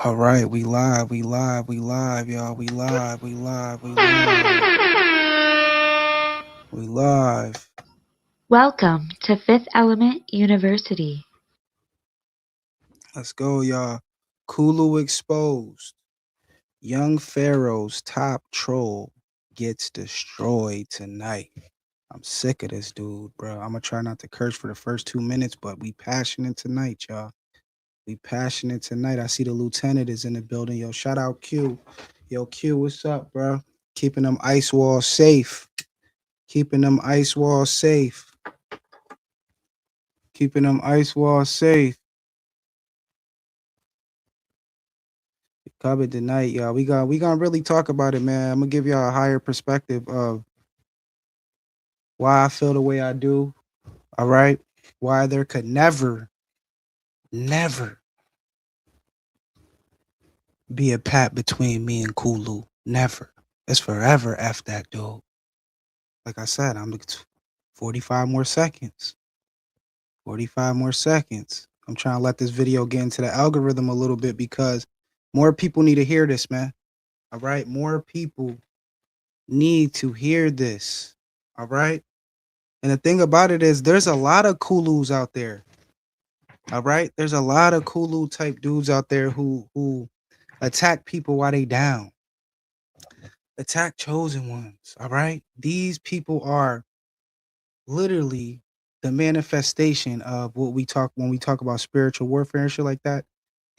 All right, we live, y'all. We live. Welcome to Fifth Element University. Let's go, y'all. Kulu exposed. Young Pharaoh's top troll gets destroyed tonight. I'm sick of this dude, bro. I'm gonna try not to curse for the first 2 minutes, but we passionate tonight, y'all. We passionate tonight. I see the lieutenant is in the building. Yo, shout out Q. Yo, Q, what's up, bro? Keeping them ice walls safe. Keeping them ice walls safe. Keeping them ice walls safe. Covered tonight, y'all. We gonna really talk about it, man. I'm gonna give y'all a higher perspective of why I feel the way I do. All right. Why there could never be a pat between me and Kulu. Never. It's forever F that dude. Like I said, I'm 45 more seconds. 45 more seconds. I'm trying to let this video get into the algorithm a little bit because more people need to hear this, man. All right. More people need to hear this. All right. And the thing about it is there's a lot of Kulus out there. All right. There's a lot of Kulu type dudes out there who attack people while they down. Attack chosen ones. All right. These people are literally the manifestation of what we talk when we talk about spiritual warfare and shit like that.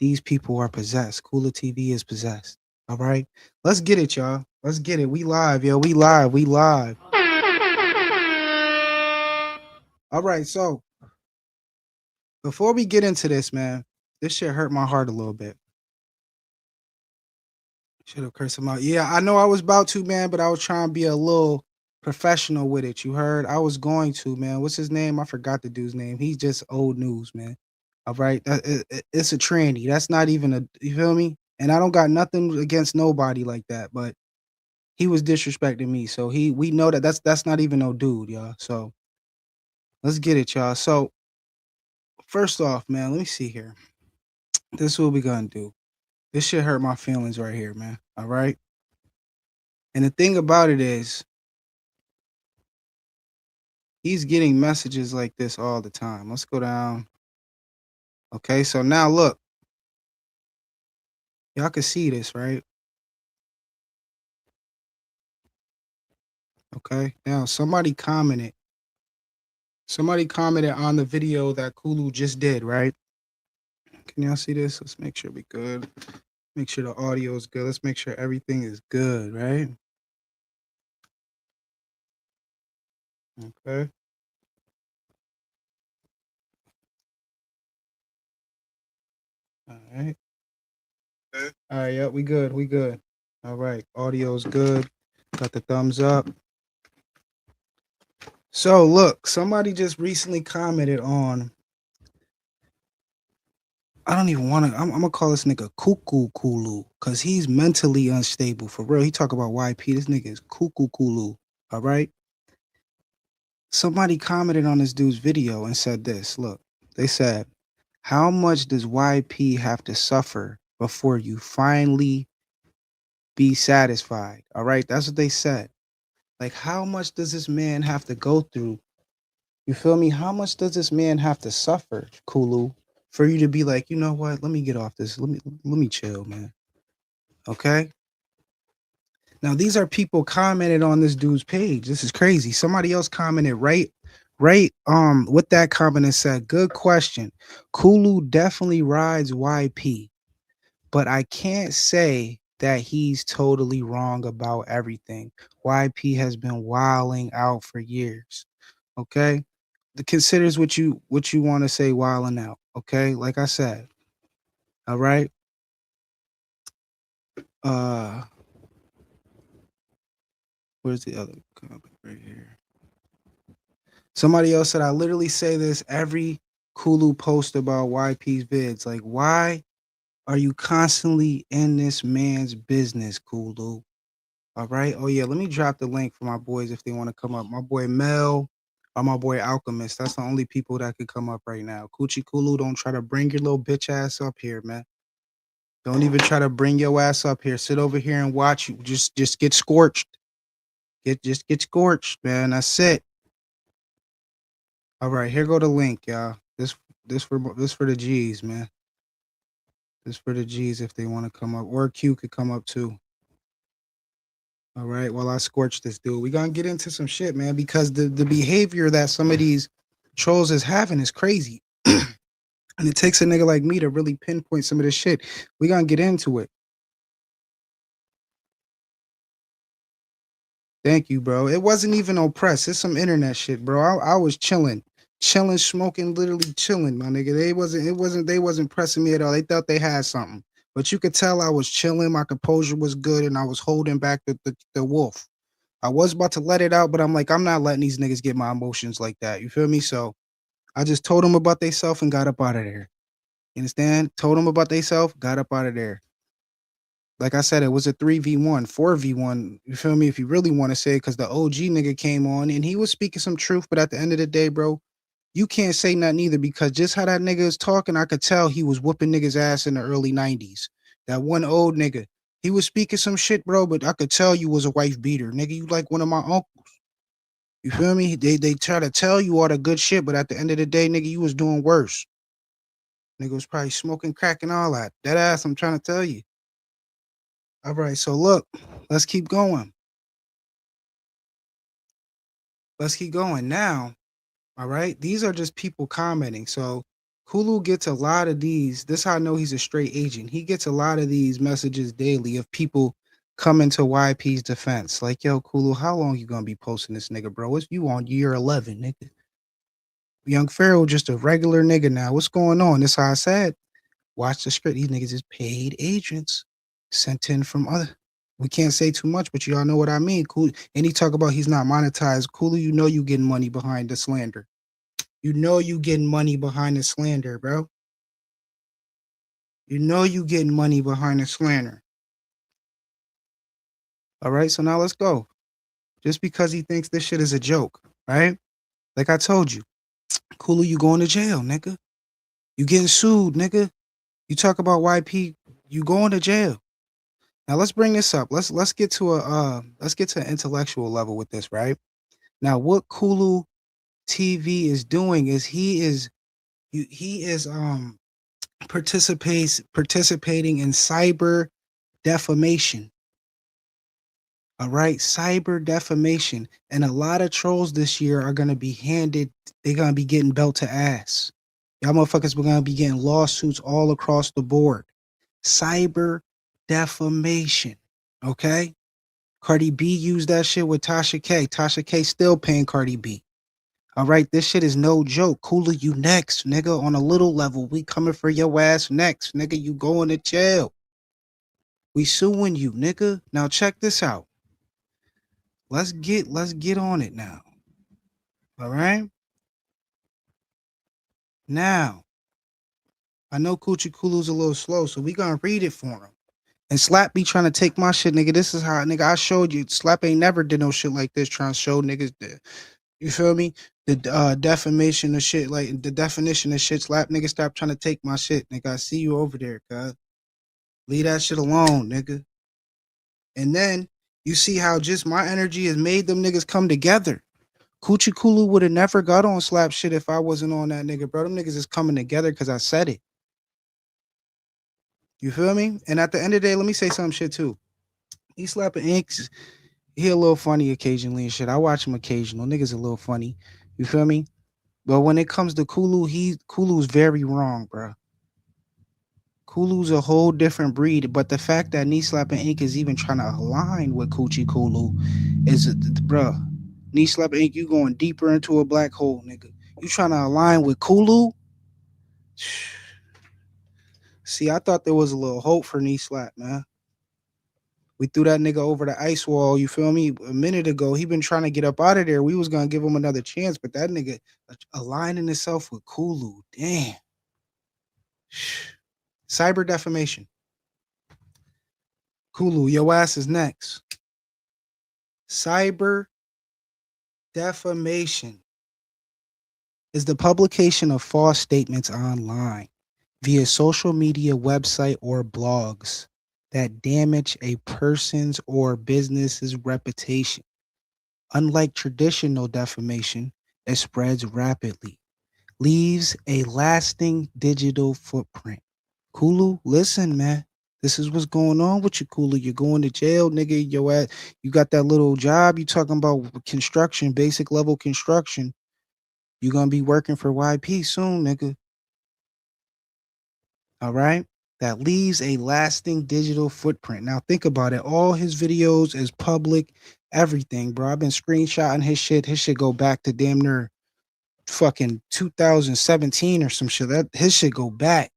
These people are possessed. Kula TV is possessed. All right. Let's get it, y'all. Let's get it. We live, yo. We live. We live. All right. So before we get into this, man, this shit hurt my heart a little bit. Should have cursed him out. Yeah, I know I was about to, man, but I was trying to be a little professional with it. You heard? I was going to, man. What's his name? I forgot the dude's name. He's just old news, man. All right. It's a tranny. That's not even a, you feel me? And I don't got nothing against nobody like that, but he was disrespecting me. So we know that's not even no dude, y'all. So let's get it, y'all. So first off, man, let me see here. This is what we gonna do. This shit hurt my feelings right here, man. All right. And the thing about it is, he's getting messages like this all the time. Let's go down. Okay, so now look. Y'all can see this, right? Okay. Now somebody commented. Somebody commented on the video that Kulu just did, right? Can y'all see this? Let's make sure we're good. Make sure the audio is good. Let's make sure everything is good, right? Okay. All right. Okay. All right. Yep. We good. We good. All right. Audio's good. Got the thumbs up. So look, somebody just recently commented on. I don't even want to. I'm gonna call this nigga Cuckoo Kulu because he's mentally unstable for real. He talk about YP. This nigga is Cuckoo Kulu. All right. Somebody commented on this dude's video and said this. Look, they said, "How much does YP have to suffer before you finally be satisfied?" All right, that's what they said. Like, how much does this man have to go through? You feel me? How much does this man have to suffer, Kulu, for you to be like, you know what? Let me get off this. Let me chill, man. Okay. Now these are people commented on this dude's page. This is crazy. Somebody else commented right with that comment and said, "Good question. Kulu definitely rides YP, but I can't say that he's totally wrong about everything. YP has been wilding out for years." Okay? The considers what you want to say wilding out. Okay? Like I said. All right? Uh where's the other comment right here? Somebody else said, "I literally say this every Kulu post about YP's vids. Like, why are you constantly in this man's business, Kulu?" All right. Oh, yeah. Let me drop the link for my boys if they want to come up. My boy Mel or my boy Alchemist. That's the only people that could come up right now. Coochie Kulu, don't try to bring your little bitch ass up here, man. Don't even try to bring your ass up here. Sit over here and watch you. Just get scorched. Just get scorched, man. That's it. All right, here go the link, y'all. This for the G's, man. This for the G's if they want to come up, or Q could come up too. All right. Well, I scorched this dude. We gonna get into some shit, man, because the behavior that some of these trolls is having is crazy, and it takes a nigga like me to really pinpoint some of this shit. We gonna get into it. Thank you, bro. It wasn't even oppressed. It's some internet shit, bro. I was chilling, smoking, literally chilling, my nigga. They wasn't pressing me at all. They thought they had something. But you could tell I was chilling, my composure was good, and I was holding back the wolf. I was about to let it out, but I'm like, I'm not letting these niggas get my emotions like that. You feel me? So I just told them about theyself and got up out of there. You understand? Told them about theyself, got up out of there. Like I said, it was a 3v1, 4v1. You feel me? If you really want to say, because the OG nigga came on and he was speaking some truth, but at the end of the day, bro, you can't say nothing either, because just how that nigga is talking, I could tell he was whooping niggas' ass in the early 90s. That one old nigga, he was speaking some shit, bro, but I could tell you was a wife beater. Nigga, you like one of my uncles. You feel me? They try to tell you all the good shit, but at the end of the day, nigga, you was doing worse. Nigga was probably smoking crack and all that. That ass, I'm trying to tell you. All right, so look, let's keep going. Let's keep going now. All right, these are just people commenting. So Kulu gets a lot of these. This is how I know he's a straight agent. He gets a lot of these messages daily of people coming to YP's defense. Like, yo, Kulu, how long you gonna be posting this nigga, bro? It's you on year 11, nigga. Young Pharaoh just a regular nigga now. What's going on? That's how I said. Watch the script. These niggas is paid agents sent in from other. We can't say too much, but y'all know what I mean. Cool. And he talk about he's not monetized. Kulu, you know you getting money behind the slander. You know you getting money behind the slander, bro. You know you getting money behind the slander. All right, so now let's go. Just because he thinks this shit is a joke, right? Like I told you, Kulu, you going to jail, nigga. You getting sued, nigga. You talk about YP, you going to jail. Now let's bring this up. Let's get to an intellectual level with this, right? Now what Kulu TV is doing is he is participating in cyber defamation. All right, cyber defamation, and a lot of trolls this year are gonna be handed. They're gonna be getting belt to ass. Y'all motherfuckers are gonna be getting lawsuits all across the board. Cyber defamation. Okay. Cardi B used that shit with Tasha K. Tasha K still paying Cardi B. All right, this shit is no joke. Cooler, you next, nigga. On a little level, we coming for your ass next, nigga. You going to jail. We suing you, nigga. Now check this out. Let's get on it now. All right. Now, I know Coochie Kulu's a little slow, so we gonna read it for him. And Slap be trying to take my shit, nigga. This is how, nigga, I showed you. Slap ain't never did no shit like this, trying to show niggas the, you feel me? The defamation of shit, like the definition of shit. Slap, nigga, stop trying to take my shit, nigga. I see you over there, cuz. Leave that shit alone, nigga. And then you see how just my energy has made them niggas come together. Coochie Kulu would have never got on Slap shit if I wasn't on that nigga, bro. Them niggas is coming together because I said it. You feel me? And at the end of the day, let me say some shit too. He slapping inks. He a little funny occasionally and shit. I watch him occasional. Niggas a little funny. You feel me? But when it comes to Kulu, Kulu's very wrong, bro. Kulu's a whole different breed. But the fact that Knee Slapping Inc. is even trying to align with Coochie Kulu is, bro. Knee Slapping Inc. You going deeper into a black hole, nigga. You trying to align with Kulu? See, I thought there was a little hope for Knee Slap, man. We threw that nigga over the ice wall, you feel me? A minute ago, he been trying to get up out of there. We was gonna give him another chance, but that nigga aligning himself with Kulu. Damn. Cyber defamation. Kulu, your ass is next. Cyber defamation is the publication of false statements online via social media, website, or blogs that damage a person's or business's reputation. Unlike traditional defamation, it spreads rapidly, leaves a lasting digital footprint. Kulu, listen, man. This is what's going on with you, Kulu. You're going to jail, nigga. Yo, ass, you got that little job. You talking about construction, basic level construction. You're gonna be working for YP soon, nigga. All right. That leaves a lasting digital footprint. Now think about it. All his videos is public, everything, bro. I've been screenshotting his shit. His shit go back to damn near fucking 2017 or some shit. That his shit go back.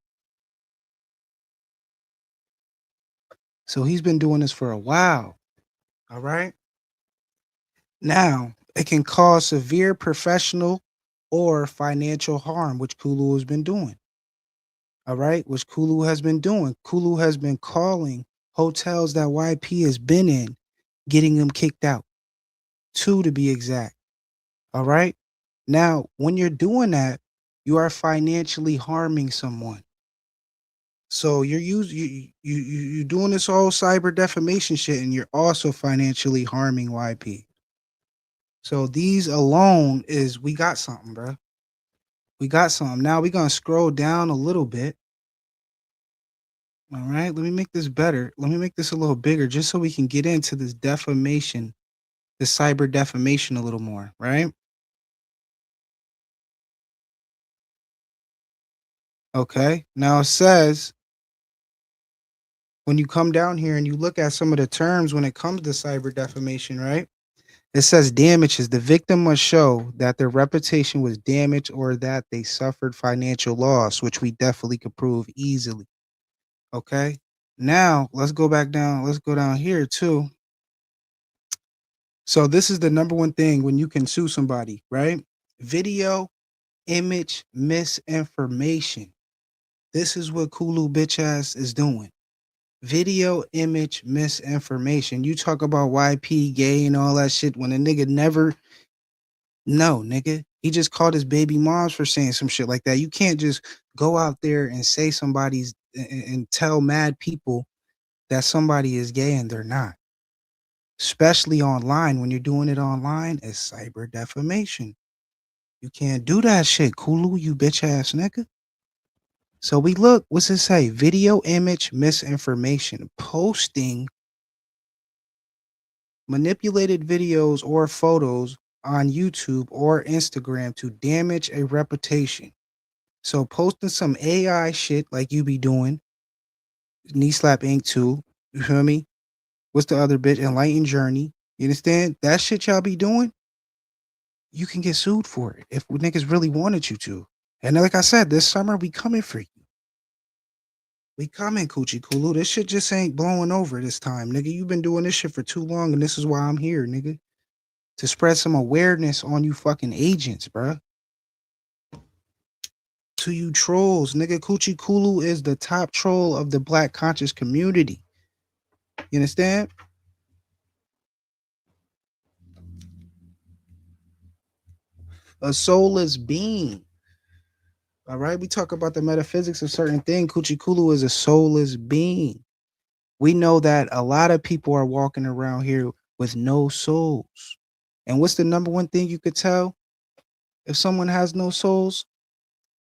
So he's been doing this for a while. All right. Now it can cause severe professional or financial harm, which Kulu has been doing. All right, which Kulu has been doing. Kulu has been calling hotels that YP has been in, getting them kicked out. Two to be exact. All right. Now, when you're doing that, you are financially harming someone. So you're doing this all cyber defamation shit, and you're also financially harming YP. So these alone is we got something, bro. We got something. Now we're gonna scroll down a little bit. All right, let me make this better. Let me make this a little bigger just so we can get into this defamation, the cyber defamation a little more, right? Okay. Now it says when you come down here and you look at some of the terms when it comes to cyber defamation, right? It says damages. The victim must show that their reputation was damaged or that they suffered financial loss, which we definitely could prove easily. Okay. Now let's go back down. Let's go down here too. So this is the number one thing when you can sue somebody, right? Video, image, misinformation. This is what Kulu bitch ass is doing. Video, image, misinformation. You talk about YP gay and all that shit when a nigga never, no, nigga. He just called his baby moms for saying some shit like that. You can't just go out there and say somebody's and tell mad people that somebody is gay and they're not. Especially online. When you're doing it online, it's cyber defamation. You can't do that shit, Kulu, you bitch ass nigga. So we look, what's it say? Video, image, misinformation. Posting manipulated videos or photos on YouTube or Instagram to damage a reputation. So posting some AI shit like you be doing, knee slap ink too. You feel me? What's the other bitch? Enlightened Journey. You understand? That shit y'all be doing, you can get sued for it if niggas really wanted you to. And like I said, this summer we coming for you. We coming, Coochie Kulu. This shit just ain't blowing over this time, nigga. You've been doing this shit for too long, and this is why I'm here, nigga. To spread some awareness on you fucking agents, bruh. To you trolls, nigga. Coochie Kulu is the top troll of the black conscious community. You understand? A soulless being. All right, we talk about the metaphysics of certain things. Coochie Kulu is a soulless being. We know that a lot of people are walking around here with no souls. And what's the number one thing you could tell if someone has no souls?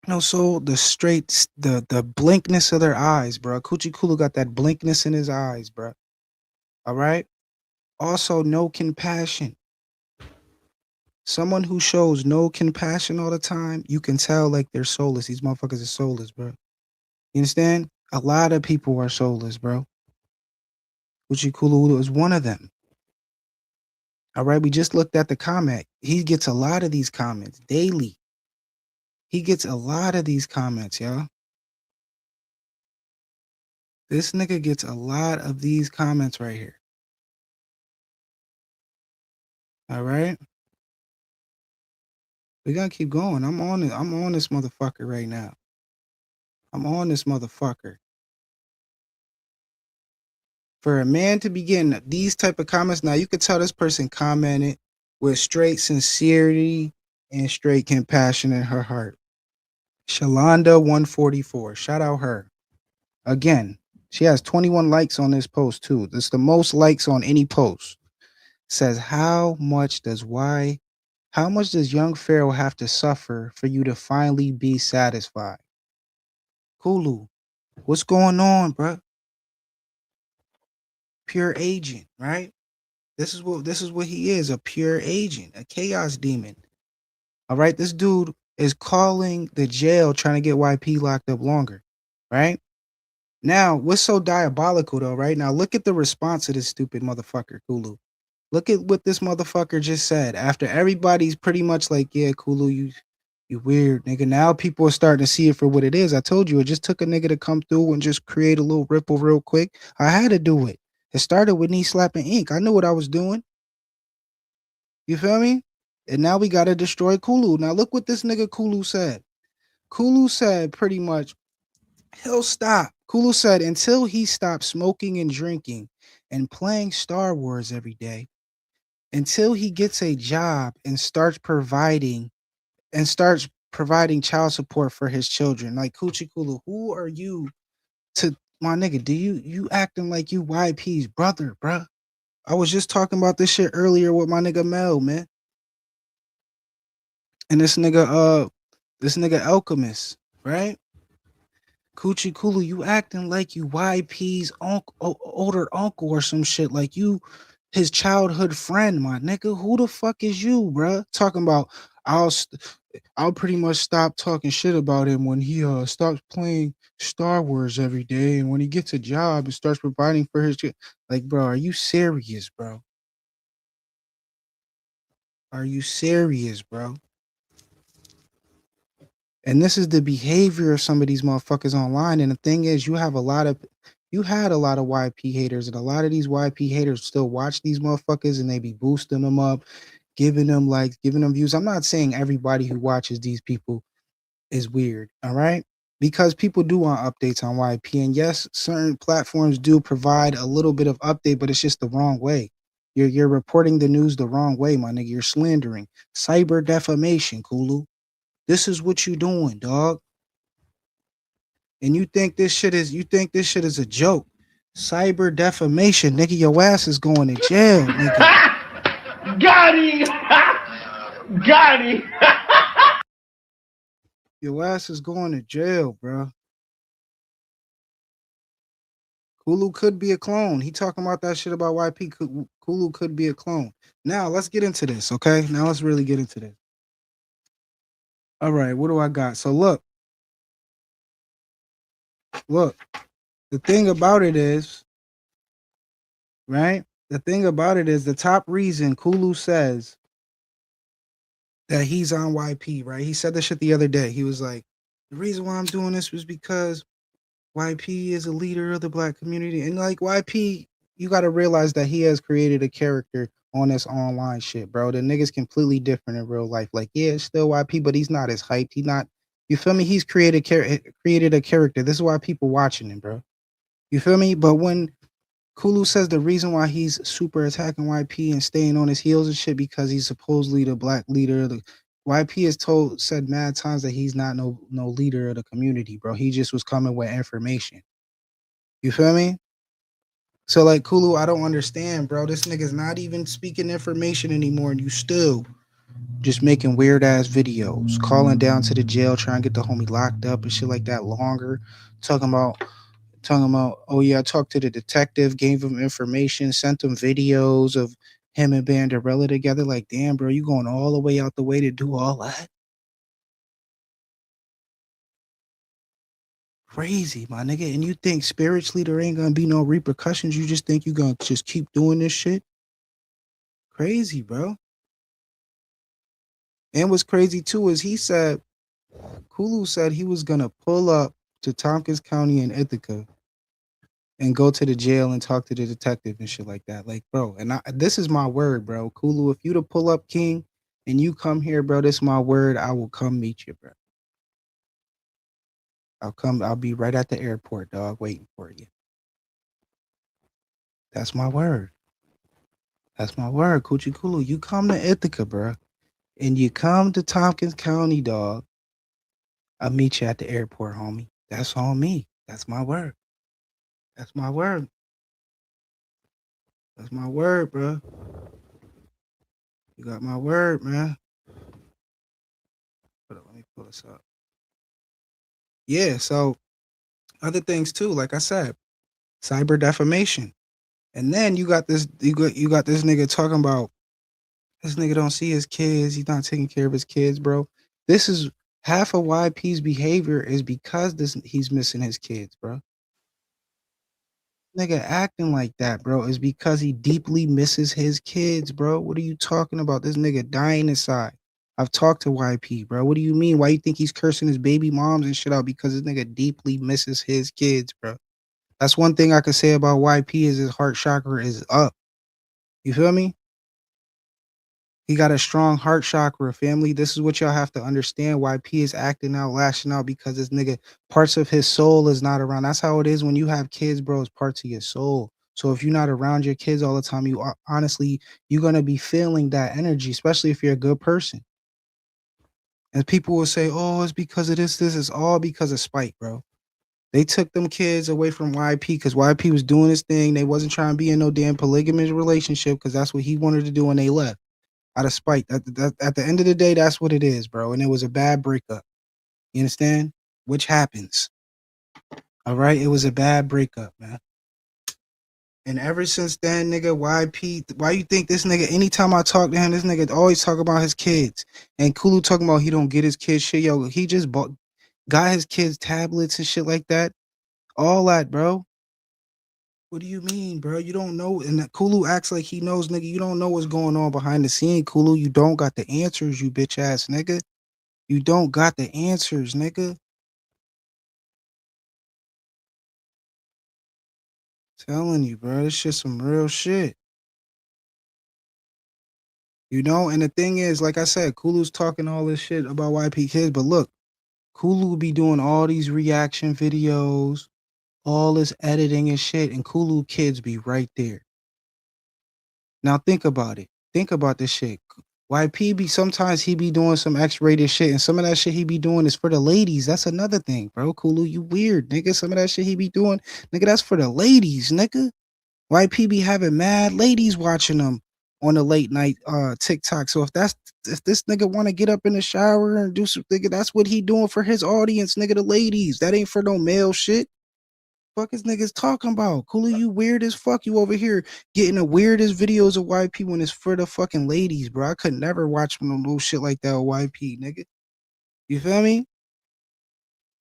No soul, the straight, the blinkness of their eyes, bro. Coochie Kulu got that blinkness in his eyes, bro. All right. Also, no compassion. Someone who shows no compassion all the time, you can tell like they're soulless. These motherfuckers are soulless, bro. You understand? A lot of people are soulless, bro. Coochie Kulu is one of them. All right, we just looked at the comment. He gets a lot of these comments daily. He gets a lot of these comments, y'all. This nigga gets a lot of these comments right here. All right. We gotta keep going. I'm on it. I'm on this motherfucker right now. I'm on this motherfucker. For a man to be getting these type of comments, now you could tell this person commented with straight sincerity and straight compassion in her heart. Shalonda144. Shout out her. Again, she has 21 likes on this post too. That's the most likes on any post. Says how much does young Pharaoh have to suffer for you to finally be satisfied? Kulu, what's going on, bruh? Pure agent, right? This is what he is, a pure agent, a chaos demon. All right, this dude is calling the jail trying to get YP locked up longer, right? Now, what's so diabolical though, right? Now look at the response of this stupid motherfucker, Kulu. Look at what this motherfucker just said. After everybody's pretty much like, yeah, Kulu, you weird, nigga. Now people are starting to see it for what it is. I told you, it just took a nigga to come through and just create a little ripple real quick. I had to do it. It started with knee slapping ink. I knew what I was doing. You feel me? And now we gotta destroy Kulu. Now look what this nigga Kulu said. Kulu said pretty much he'll stop. Kulu said until he stops smoking and drinking and playing Star Wars every day, until he gets a job and starts providing child support for his children. Like Coochie Kulu, who are you to my nigga? Do you acting like you YP's brother, bruh? I was just talking about this shit earlier with my nigga Mel, man. And this nigga Alchemist, right? Coochie Kulu, you acting like you YP's uncle, older uncle or some shit. Like you his childhood friend, my nigga. Who the fuck is you, bruh? Talking about I'll st- I'll pretty much stop talking shit about him when he stops playing Star Wars every day and when he gets a job and starts providing for his like, bro, are you serious, bro? Are you serious, bro? And this is the behavior of some of these motherfuckers online. And the thing is, you had a lot of YP haters, and a lot of these YP haters still watch these motherfuckers and they be boosting them up, giving them likes, giving them views. I'm not saying everybody who watches these people is weird, all right? Because people do want updates on YP. And yes, certain platforms do provide a little bit of update, but it's just the wrong way. You're reporting the news the wrong way, my nigga. You're slandering. Cyber defamation, Kulu. This is what you doing, dog. And you think this shit is a joke. Cyber defamation, nigga, your ass is going to jail, nigga. Got him! Got him! Your ass is going to jail, bro. Kulu could be a clone. He talking about that shit about YP. Kulu could be a clone. Now let's get into this, okay? Now let's really get into this. All right, what do I got? So look. The thing about it is, right? The thing about it is the top reason Kulu says that he's on YP, right? He said this shit the other day. He was like, the reason why I'm doing this was because YP is a leader of the black community. And like YP, you got to realize that he has created a character on this online shit, bro. The nigga's completely different in real life. Like, yeah, it's still YP, but he's not as hyped. He not, you feel me? He's created a character. This is why people watching him, bro. You feel me? But when Kulu says the reason why he's super attacking YP and staying on his heels and shit because he's supposedly the black leader. The YP has said mad times that he's not no leader of the community, bro. He just was coming with information. You feel me? So like Kulu, I don't understand, bro. This nigga's not even speaking information anymore, and you still just making weird ass videos, calling down to the jail, trying to get the homie locked up and shit like that longer, talking about oh yeah, I talked to the detective, gave him information, sent him videos of him and Banderella together. Like, damn, bro, you going all the way out the way to do all that? Crazy, my nigga. And you think spiritually there ain't gonna be no repercussions? You just think you gonna just keep doing this shit? Crazy, bro. And what's crazy too is Kulu said he was gonna pull up to Tompkins County in Ithaca and go to the jail and talk to the detective and shit like that. Like, bro, and this is my word, bro. Kulu, if you to pull up King and you come here, bro, this is my word. I will come meet you, bro. I'll be right at the airport, dog, waiting for you. That's my word. That's my word, Coochie Kulu. You come to Ithaca, bro, and you come to Tompkins County, dog. I'll meet you at the airport, homie. That's on me. That's my word. That's my word. That's my word, bro. You got my word, man. Hold up, let me pull this up. Yeah, so other things too, like I said, cyber defamation. And then you got this nigga talking about this nigga don't see his kids, he's not taking care of his kids, bro. This is half of YP's behavior is because this he's missing his kids, bro. Nigga acting like that, bro, is because he deeply misses his kids, bro. What are you talking about? This nigga dying inside. I've talked to YP, bro. What do you mean? Why you think he's cursing his baby moms and shit out? Because this nigga deeply misses his kids, bro. That's one thing I could say about YP is his heart chakra is up. You feel me? He got a strong heart chakra, family. This is what y'all have to understand. Why P is acting out, lashing out because this nigga, parts of his soul is not around. That's how it is when you have kids, bro. It's parts of your soul. So if you're not around your kids all the time, you are honestly, you're gonna be feeling that energy, especially if you're a good person. And people will say, "Oh, it's because of this. This is all because of spite, bro." They took them kids away from YP because YP was doing his thing. They wasn't trying to be in no damn polygamous relationship because that's what he wanted to do, and they left out of spite. At the end of the day, that's what it is, bro. And it was a bad breakup. You understand? Which happens. All right. It was a bad breakup, man. And ever since then, nigga, YP, why you think this nigga, anytime I talk to him, this nigga always talk about his kids. And Kulu talking about he don't get his kids shit. Yo, he just got his kids tablets and shit like that. All that, bro. What do you mean, bro? You don't know. And Kulu acts like he knows, nigga. You don't know what's going on behind the scene, Kulu. You don't got the answers, you bitch ass nigga. You don't got the answers, nigga. Telling you, bro. This shit some real shit. You know, and the thing is, like I said, Kulu's talking all this shit about YP kids, but look, Kulu be doing all these reaction videos, all this editing and shit, and Kulu kids be right there. Now think about it. Think about this shit. YP be sometimes he be doing some X-rated shit, and some of that shit he be doing is for the ladies. That's another thing, bro. Kulu, you weird, nigga. Some of that shit he be doing, nigga, that's for the ladies, nigga. YP be having mad ladies watching them on the late night TikTok. So if this nigga want to get up in the shower and do some nigga, that's what he doing for his audience, nigga, the ladies. That ain't for no male shit. Fuck is niggas talking about? Kulu, you weird as fuck. You over here getting the weirdest videos of YP when it's for the fucking ladies, bro. I could never watch no little shit like that with YP, nigga. You feel me?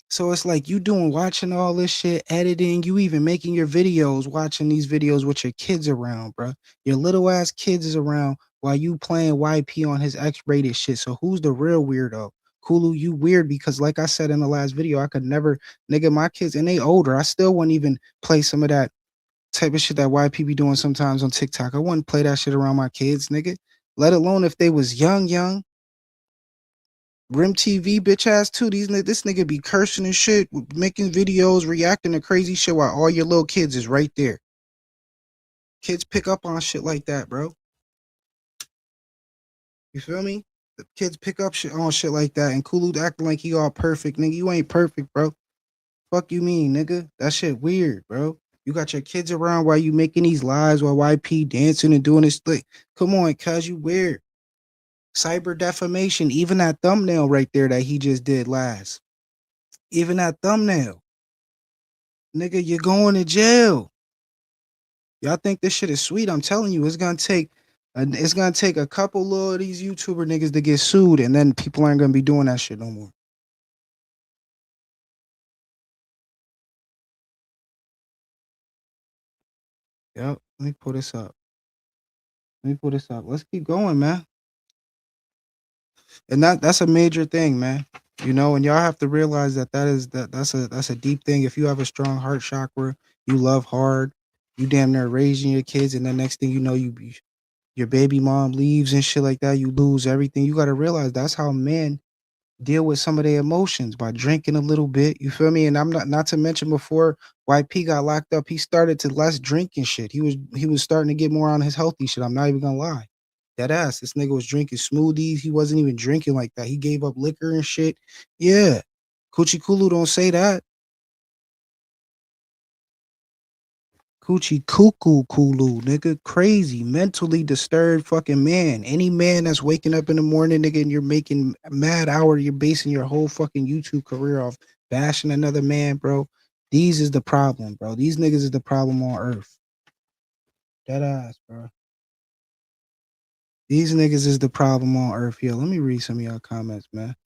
So it's like you doing watching all this shit, editing, you even making your videos, watching these videos with your kids around, bro. Your little ass kids is around while you playing YP on his X-rated shit. So who's the real weirdo? Kulu, you weird because like I said in the last video, I could never, nigga, my kids, and they older, I still wouldn't even play some of that type of shit that YP be doing sometimes on TikTok. I wouldn't play that shit around my kids, nigga. Let alone if they was young. Rim TV bitch ass too. This nigga be cursing and shit, making videos, reacting to crazy shit while all your little kids is right there. Kids pick up on shit like that, bro. You feel me? The kids pick up shit on shit like that, and Kulu acting like he all perfect, nigga. You ain't perfect, bro. Fuck you mean, nigga? That shit weird, bro. You got your kids around while you making these lies while YP dancing and doing this thing. Come on, cuz you weird. Cyber defamation, even that thumbnail right there that he just did last. Even that thumbnail. Nigga, you're going to jail. Y'all think this shit is sweet? I'm telling you, it's gonna take a couple of these YouTuber niggas to get sued, and then people aren't gonna be doing that shit no more. Yep. Let me pull this up. Let's keep going, man. And that's a major thing, man. You know, and y'all have to realize that's a deep thing. If you have a strong heart chakra, you love hard, you damn near raising your kids, and the next thing you know, your baby mom leaves and shit like that, you lose everything. You got to realize that's how men deal with some of their emotions by drinking a little bit. You feel me? And I'm not to mention before YP got locked up, he started to less drink and shit. He was starting to get more on his healthy shit. I'm not even gonna lie. That ass. This nigga was drinking smoothies. He wasn't even drinking like that. He gave up liquor and shit. Yeah. Coochie Kulu don't say that. Coochie cuckoo Kulu, nigga. Crazy, mentally disturbed fucking man. Any man that's waking up in the morning, nigga, and you're making mad hour, you're basing your whole fucking YouTube career off bashing another man, bro. These is the problem, bro. These niggas is the problem on earth. Dead ass, bro. These niggas is the problem on earth. Yo, let me read some of y'all comments, man.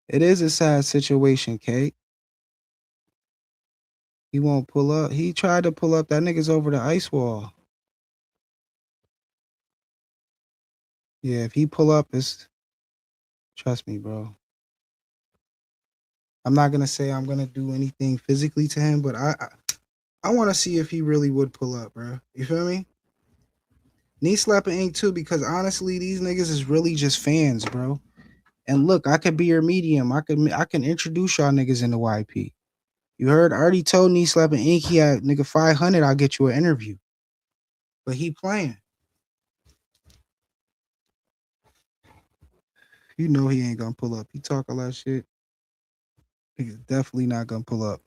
It is a sad situation, Kate. He won't pull up. He tried to pull up. That nigga's over the ice wall. Yeah, if he pull up, it's trust me, bro. I'm not gonna say I'm gonna do anything physically to him, but I want to see if he really would pull up, bro. You feel me? Knee slapping ink too, because honestly, these niggas is really just fans, bro. And look, I could be your medium. I can introduce y'all niggas into YP. You heard? I already told Knee slapping ink he had nigga 500. I'll get you an interview, but he playing. You know he ain't gonna pull up. He talk a lot of shit. He's definitely not gonna pull up.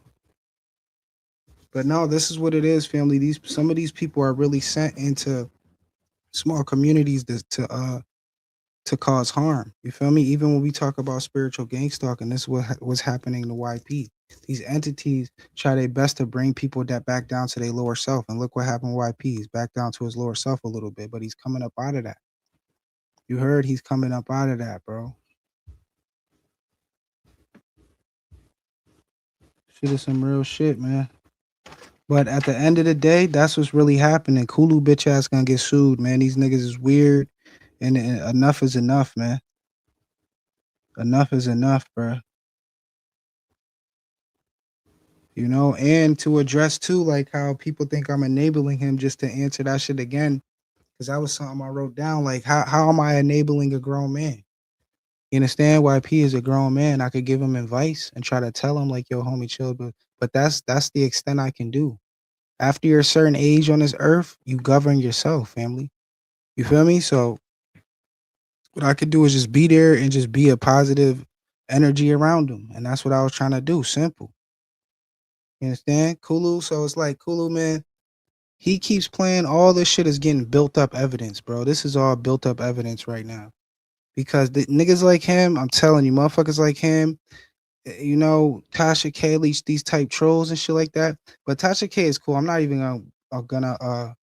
But no, this is what it is, family. Some of these people are really sent into small communities to cause harm. You feel me? Even when we talk about spiritual gang stalking, this is what's happening to YP. These entities try their best to bring people that back down to their lower self. And look what happened with YP. He's back down to his lower self a little bit, but he's coming up out of that. You heard he's coming up out of that, bro. Shit is some real shit, man. But at the end of the day, that's what's really happening. Kulu bitch ass gonna get sued, man. These niggas is weird. And enough is enough, man. Enough is enough, bro. You know, and to address too, like how people think I'm enabling him, just to answer that shit again, because that was something I wrote down. Like, how am I enabling a grown man? You understand? YP is a grown man. I could give him advice and try to tell him like, yo, homie, chill, but that's the extent I can do. After you're a certain age on this earth, you govern yourself, family. You feel me? So what I could do is just be there and just be a positive energy around him. And that's what I was trying to do. Simple. You understand? Kulu. So it's like Kulu, man. He keeps playing. All this shit is getting built up evidence, bro. This is all built up evidence right now. Because the niggas like him, I'm telling you, motherfuckers like him, you know, Tasha K, these type trolls and shit like that. But Tasha K is cool. I'm not even gonna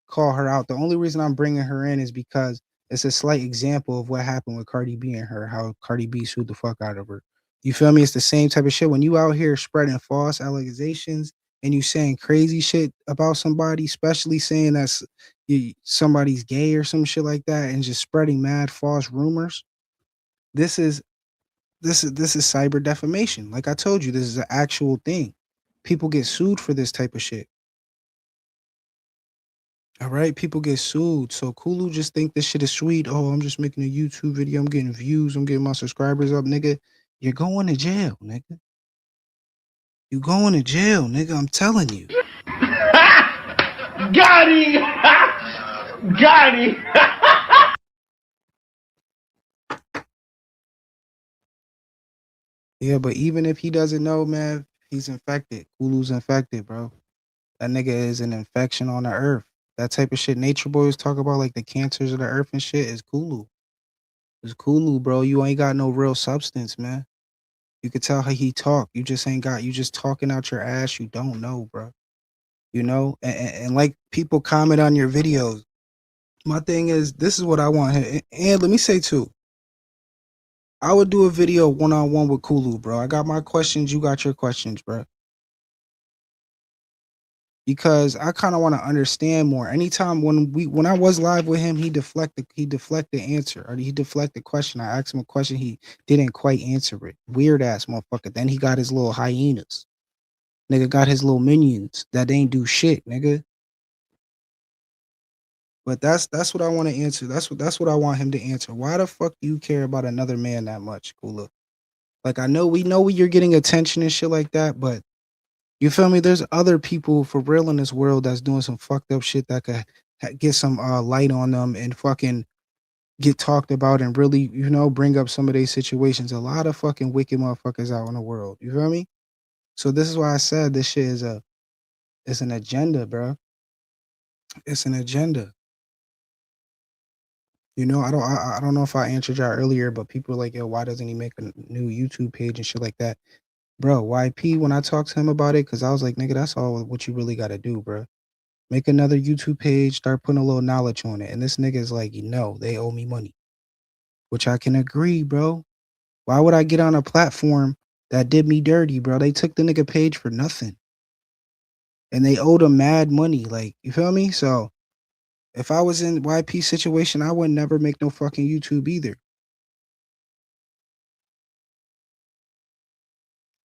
call her out. The only reason I'm bringing her in is because it's a slight example of what happened with Cardi B and her, how Cardi B sued the fuck out of her. You feel me? It's the same type of shit. When you out here spreading false allegations and you saying crazy shit about somebody, especially saying that somebody's gay or some shit like that, and just spreading mad false rumors, this is this is cyber defamation. Like I told you, this is an actual thing. People get sued for this type of shit. All right, people get sued. So Kulu just think this shit is sweet. Oh, I'm just making a YouTube video. I'm getting views. I'm getting my subscribers up, nigga. You're going to jail, nigga. You going to jail, nigga. I'm telling you. Got him! Got him! Yeah, but even if he doesn't know, man, he's infected. Kulu's infected, bro. That nigga is an infection on the earth. That type of shit nature boys talk about, like the cancers of the earth and shit, is Kulu. It's Kulu, bro. You ain't got no real substance, man. You could tell how he talk. You just ain't got. You just talking out your ass. You don't know, bro. You know, and like people comment on your videos. My thing is, this is what I want. And let me say too, I would do a video one-on-one with Kulu, bro. I got my questions. You got your questions, bro. Because I kind of want to understand more. Anytime when I was live with him, he deflected answer, or he deflected question. I asked him a question, he didn't quite answer it. Weird ass motherfucker. Then he got his little hyenas. Nigga got his little minions that ain't do shit, nigga. But that's what I want to answer. That's what I want him to answer. Why the fuck do you care about another man that much, Kula? Like we know you're getting attention and shit like that, but you feel me? There's other people for real in this world that's doing some fucked up shit that could get some light on them and fucking get talked about and really, bring up some of these situations. A lot of fucking wicked motherfuckers out in the world. You feel me? So this is why I said this shit is an agenda, bro. It's an agenda. I don't know if I answered y'all earlier, but people were like, yo, why doesn't he make a new YouTube page and shit like that? Bro, YP, when I talked to him about it, because I was like, nigga, that's all what you really got to do, bro. Make another YouTube page, start putting a little knowledge on it. And this nigga is like, no, they owe me money, which I can agree, bro. Why would I get on a platform that did me dirty, bro? They took the nigga page for nothing. And they owed him mad money. Like, you feel me? So if I was in YP situation, I would never make no fucking YouTube either.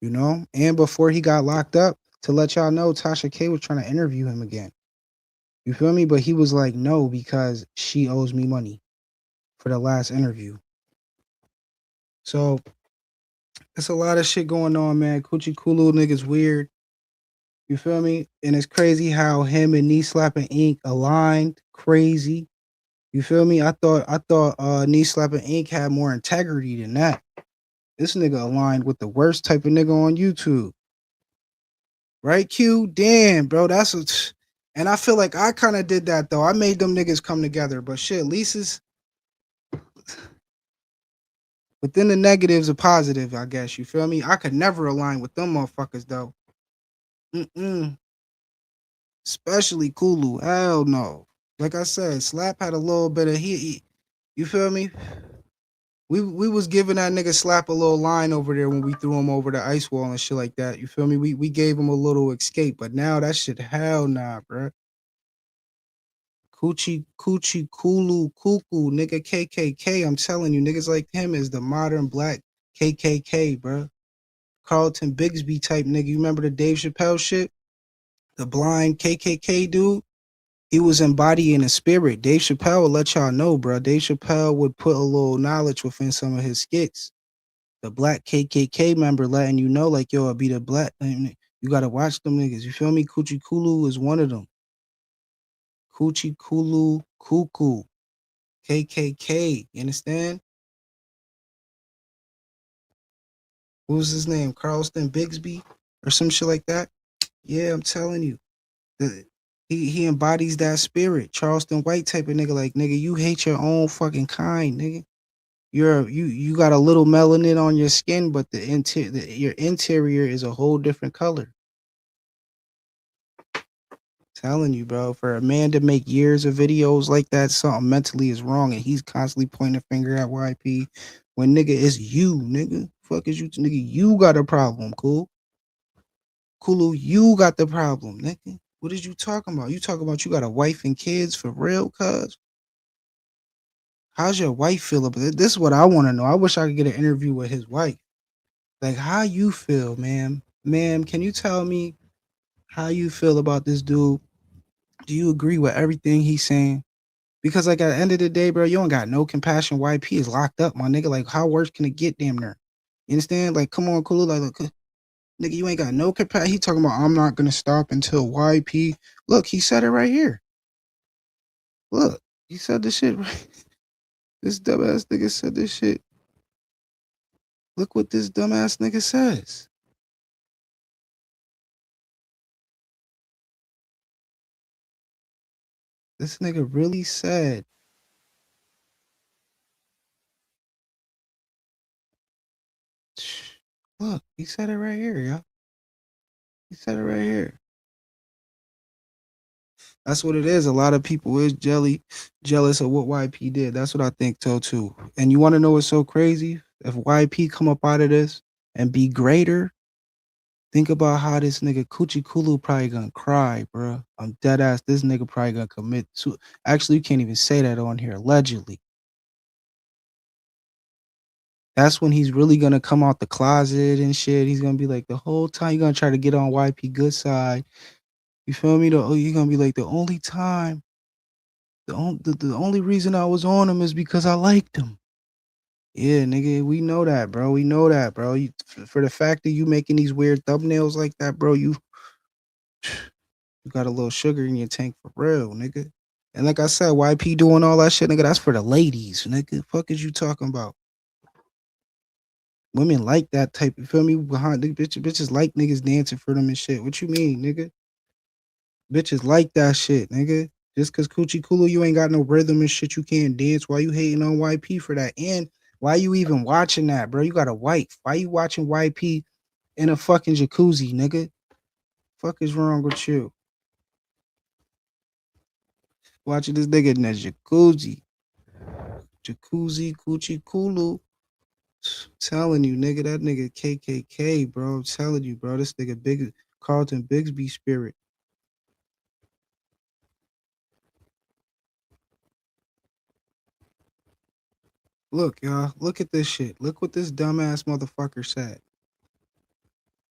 And before he got locked up, to let y'all know, Tasha K was trying to interview him again. You feel me? But he was like, no, because she owes me money for the last interview. So there's a lot of shit going on, man. Coochie Kulu niggas weird. You feel me? And it's crazy how him and Knee Slapping Inc. aligned. Crazy. You feel me? I thought Knee Slapping Inc. had more integrity than that. This nigga aligned with the worst type of nigga on YouTube. Right, Q? Damn, bro. And I feel like I kind of did that though. I made them niggas come together. But shit, Lisa's within the negatives a positive, I guess. You feel me? I could never align with them motherfuckers though. Especially Kulu. Hell no. Like I said, Slap had a little bit of you feel me? We was giving that nigga Slap a little line over there when we threw him over the ice wall and shit like that. You feel me? We gave him a little escape, but now that shit, hell nah, bruh. Coochie, Kulu, Cuckoo, nigga KKK. I'm telling you, niggas like him is the modern black KKK, bruh. Carlton Bigsby type nigga. You remember the Dave Chappelle shit? The blind KKK dude? He was embodying a spirit. Dave Chappelle would let y'all know, bro. Dave Chappelle would put a little knowledge within some of his skits. The black KKK member letting you know, like, yo, I be the black. You gotta watch them niggas. You feel me? Coochie Kulu is one of them. Coochie Kulu Cuckoo. KKK. You understand? What was his name? Carlton Bigsby or some shit like that? Yeah, I'm telling you. He embodies that spirit. Charleston White type of nigga. Like, nigga, you hate your own fucking kind, nigga. You got a little melanin on your skin, but your interior is a whole different color. Telling you, bro, for a man to make years of videos like that, something mentally is wrong, and he's constantly pointing a finger at YP. When nigga, it's you, nigga. Fuck is you, nigga? You got a problem, cool. Kulu, you got the problem, nigga. What is you talking about? You talking about you got a wife and kids for real, cuz? How's your wife feel about it? This is what I want to know. I wish I could get an interview with his wife. Like, how you feel, ma'am? Ma'am, can you tell me how you feel about this dude? Do you agree with everything he's saying? Because, like, at the end of the day, bro, you don't got no compassion. YP is locked up, my nigga. Like, how worse can it get, damn near? You understand? Like, come on, Kulu. Like, look, nigga, you ain't got no compassion. He talking about, I'm not going to stop until YP. Look, he said it right here. Look, he said this shit right. This dumbass nigga said this shit. Look what this dumbass nigga says. This nigga really said, look, he said it right here, y'all. He said it right here. That's what it is. A lot of people is jealous of what YP did. That's what I think so too. And you want to know what's so crazy? If YP come up out of this and be greater, think about how this nigga Coochie Kulu probably gonna cry, bro. I'm dead ass. This nigga probably gonna commit to. Actually, you can't even say that on here. Allegedly. That's when he's really gonna come out the closet and shit. He's gonna be like the whole time you're gonna try to get on YP good side. You feel me? You're gonna be like the only time, the only reason I was on him is because I liked him. Yeah, nigga, we know that, bro. We know that, bro. For the fact that you making these weird thumbnails like that, bro, you got a little sugar in your tank for real, nigga. And like I said, YP doing all that shit, nigga, that's for the ladies, nigga. Fuck is you talking about? Women like that type. You feel me? Behind the bitches like niggas dancing for them and shit. What you mean, nigga? Bitches like that shit, nigga. Just cause Coochie Kulu, you ain't got no rhythm and shit, you can't dance. Why you hating on YP for that? And why you even watching that, bro? You got a wife. Why you watching YP in a fucking jacuzzi, nigga? Fuck is wrong with you? Watching this nigga in that jacuzzi. Jacuzzi, Coochie Kulu. Telling you, nigga, that nigga KKK, bro. I'm telling you, bro. This nigga big Carlton Bigsby spirit. Look, y'all. Look at this shit. Look what this dumbass motherfucker said.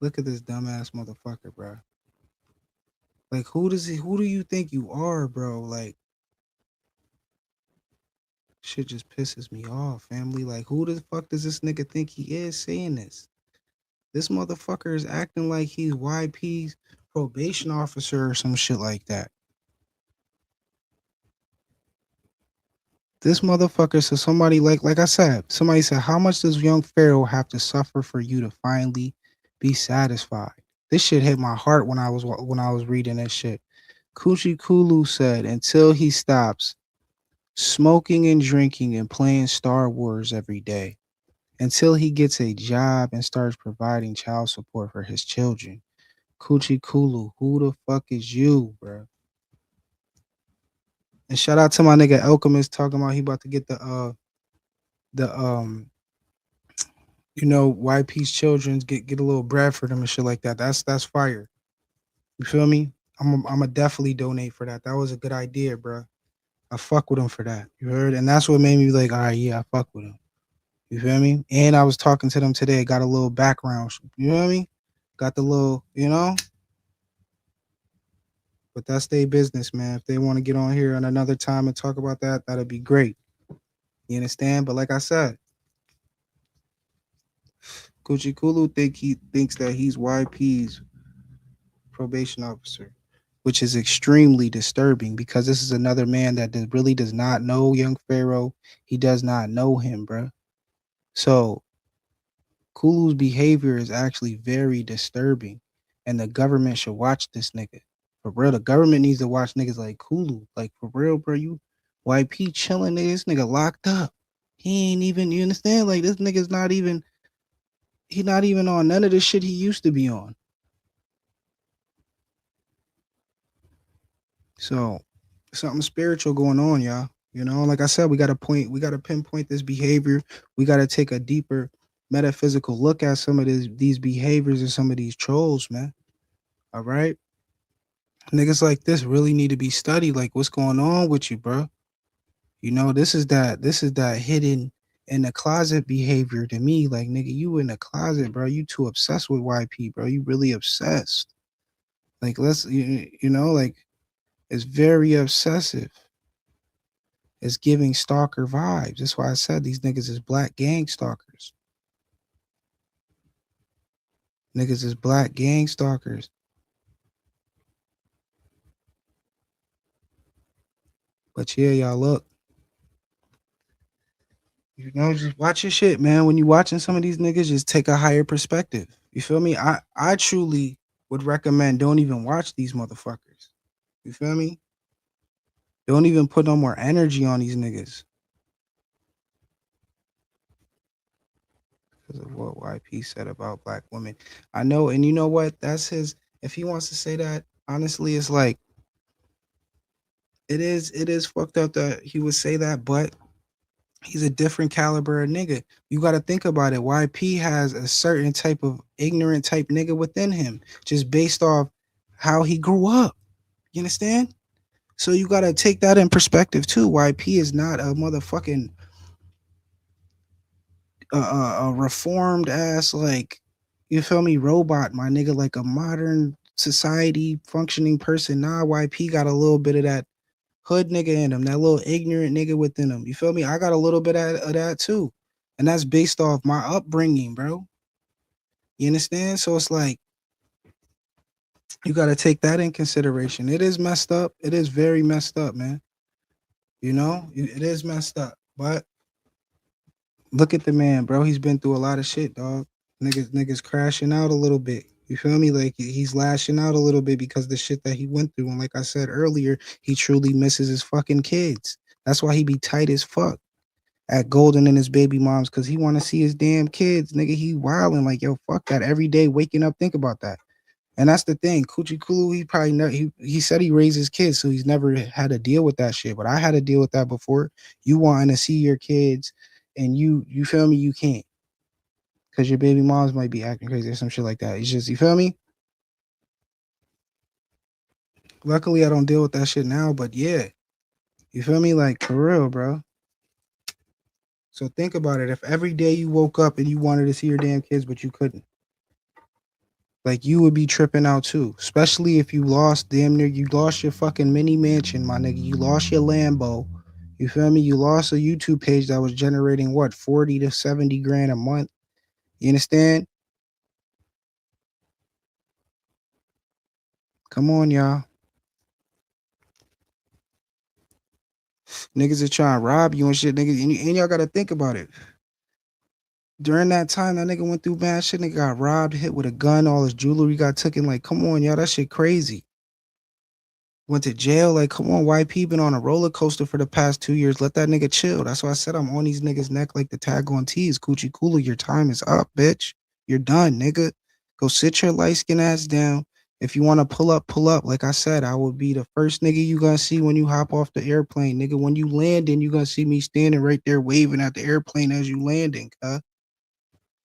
Look at this dumbass motherfucker, bro. Like, who do you think you are, bro? Like, shit just pisses me off, family. Like, who the fuck does this nigga think he is saying this? This motherfucker is acting like he's YP's probation officer or some shit like that. This motherfucker, so somebody like I said, somebody said, how much does young Pharaoh have to suffer for you to finally be satisfied? This shit hit my heart when I was reading this shit. Coochie Kulu said, until he stops smoking and drinking and playing Star Wars every day, until he gets a job and starts providing child support for his children. Coochie Kulu, who the fuck is you, bro? And shout out to my nigga Alchemist talking about he about to get the YP's children's get a little bread for them and shit like that. That's fire. You feel me? I'm a definitely donate for that. That was a good idea, bro. I fuck with him for that. You heard? And that's what made me like, all right, yeah, I fuck with him. You feel me? And I was talking to them today. Got a little background. You know what I mean? Got the little, but that's their business, man. If they want to get on here on another time and talk about that, that'd be great. You understand? But like I said, Gucci Kulu he thinks that he's YP's probation officer, which is extremely disturbing because this is another man that really does not know young Pharaoh. He does not know him, bro. So Kulu's behavior is actually very disturbing, and the government should watch this nigga. For real, the government needs to watch niggas like Kulu. Like, for real, bro, you YP chilling, nigga, this nigga locked up. He ain't even, you understand? Like, this nigga's not even, he not even on none of the shit he used to be on. So, something spiritual going on, y'all. Like I said, we gotta pinpoint this behavior. We gotta take a deeper metaphysical look at some of these behaviors and some of these trolls, man. All right. Niggas like this really need to be studied. Like, what's going on with you, bro? This is that hidden in the closet behavior to me. Like, nigga, you in the closet, bro. You too obsessed with YP, bro. You really obsessed. Like, like, it's very obsessive. It's giving stalker vibes. That's why I said these niggas is black gang stalkers. Niggas is black gang stalkers. But yeah, y'all look. Just watch your shit, man. When you watching some of these niggas, just take a higher perspective. You feel me? I truly would recommend don't even watch these motherfuckers. You feel me? Don't even put no more energy on these niggas. Because of what YP said about black women. I know, and you know what? That's his. If he wants to say that, honestly, it's like it is fucked up that he would say that, but he's a different caliber of nigga. You got to think about it. YP has a certain type of ignorant type nigga within him, just based off how he grew up. You understand? So you got to take that in perspective too. YP is not a motherfucking a reformed ass, like, you feel me, robot, my nigga, like a modern society functioning person. Nah, YP got a little bit of that hood nigga in him, that little ignorant nigga within him. You feel me? I got a little bit of that too. And that's based off my upbringing, bro. You understand? So it's like you got to take that in consideration. It is messed up. It is very messed up, man. You know, it is messed up. But look at the man, bro. He's been through a lot of shit, dog. Niggas crashing out a little bit. You feel me? Like he's lashing out a little bit because the shit that he went through. And like I said earlier, he truly misses his fucking kids. That's why he be tight as fuck at Golden and his baby moms, because he want to see his damn kids. Nigga, he wilding like, yo, fuck that. Every day waking up, think about that. And that's the thing. Coochie Kulu, he probably never, he said he raised his kids, so he's never had to deal with that shit. But I had to deal with that before. You wanting to see your kids, and you feel me, you can't, because your baby moms might be acting crazy or some shit like that. It's just, you feel me? Luckily, I don't deal with that shit now, but yeah, you feel me? Like, for real, bro. So think about it. If every day you woke up and you wanted to see your damn kids, but you couldn't, like, you would be tripping out too. Especially if you lost damn near, you lost your fucking mini mansion, my nigga. You lost your Lambo. You feel me? You lost a YouTube page that was generating what, 40 to 70 grand a month. You understand? Come on, y'all. Niggas are trying to rob you and shit, niggas. And y'all gotta think about it. During that time, that nigga went through bad shit. Nigga got robbed, hit with a gun, all his jewelry got taken. Like, come on, y'all. That shit crazy. Went to jail. Like, come on, YP been on a roller coaster for the past 2 years. Let that nigga chill. That's why I said I'm on these niggas' neck like the tag on T's. Coochie Kulu, your time is up, bitch. You're done, nigga. Go sit your light skin ass down. If you want to pull up, pull up. Like I said, I will be the first nigga you gonna see when you hop off the airplane, nigga. When you landing, you gonna see me standing right there waving at the airplane as you landing,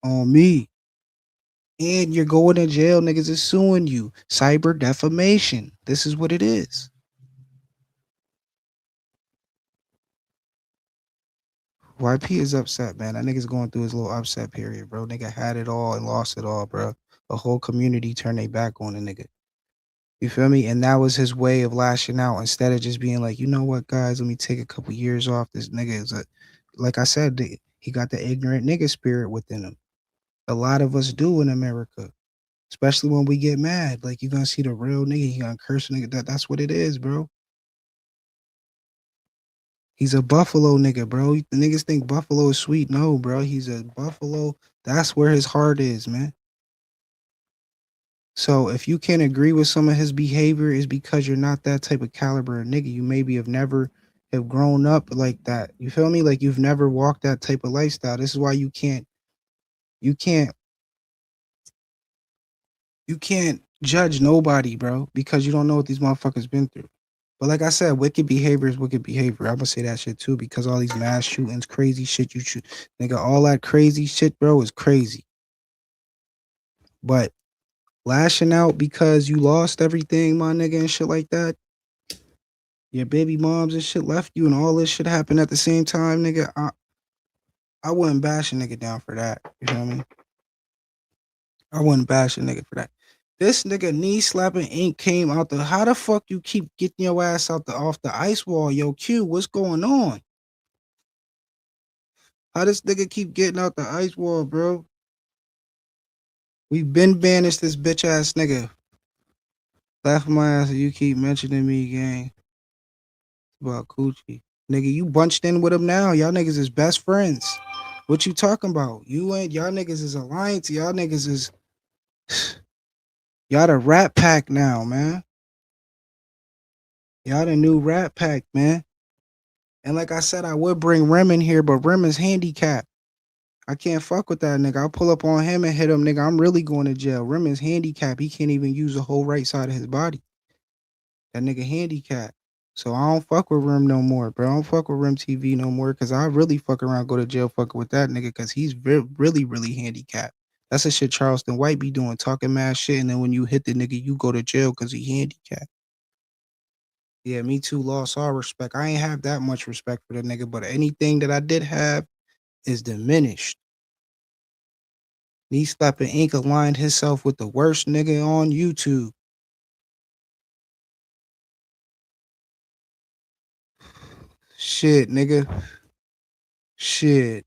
on me. And you're going to jail, niggas is suing you. Cyber defamation. This is what it is. YP is upset, man. That nigga's going through his little upset period, bro. Nigga had it all and lost it all, bro. A whole community turned their back on the nigga. You feel me? And that was his way of lashing out instead of just being like, you know what, guys, let me take a couple years off. This nigga is a, like I said, he got the ignorant nigga spirit within him. A lot of us do in America, especially when we get mad. Like, you gonna see the real nigga, he gonna curse a nigga. That's what it is, bro. He's a Buffalo nigga, bro. The niggas think Buffalo is sweet. No, bro. He's a Buffalo. That's where his heart is, man. So if you can't agree with some of his behavior, is because you're not that type of caliber of nigga. You maybe have never have grown up like that. You feel me? Like, you've never walked that type of lifestyle. This is why you can't you can't judge nobody, bro, because you don't know what these motherfuckers been through. But like I said, wicked behavior is wicked behavior. I'm gonna say that shit too, because all these mass shootings, crazy shit you shoot, nigga, all that crazy shit, bro, is crazy. But lashing out because you lost everything, my nigga, and shit like that, your baby moms and shit left you, and all this shit happened at the same time, nigga. I wouldn't bash a nigga down for that. You know what I mean? I wouldn't bash a nigga for that. This nigga knee slapping ink came out the. How the fuck you keep getting your ass out the off the ice wall, yo? Q, what's going on? How this nigga keep getting out the ice wall, bro? We've been banished this bitch ass nigga. Laugh my ass and you keep mentioning me, gang. About Coochie. Nigga, you bunched in with him now. Y'all niggas is best friends. What you talking about? You ain't, y'all niggas is alliance. Y'all niggas is, y'all the rat pack now, man. Y'all the new rat pack, man. And like I said, I would bring Rem in here, but Rem is handicapped. I can't fuck with that nigga. I'll pull up on him and hit him, nigga. I'm really going to jail. Rem is handicapped. He can't even use the whole right side of his body. That nigga handicapped. So I don't fuck with Rem no more, bro. I don't fuck with Rem TV no more, because I really fuck around, go to jail fucking with that nigga, because he's really, really handicapped. That's the shit Charleston White be doing, talking mad shit, and then when you hit the nigga, you go to jail because he handicapped. Yeah, me too, lost all respect. I ain't have that much respect for the nigga, but anything that I did have is diminished. Knee slapping ink aligned himself with the worst nigga on YouTube. Shit, nigga. Shit.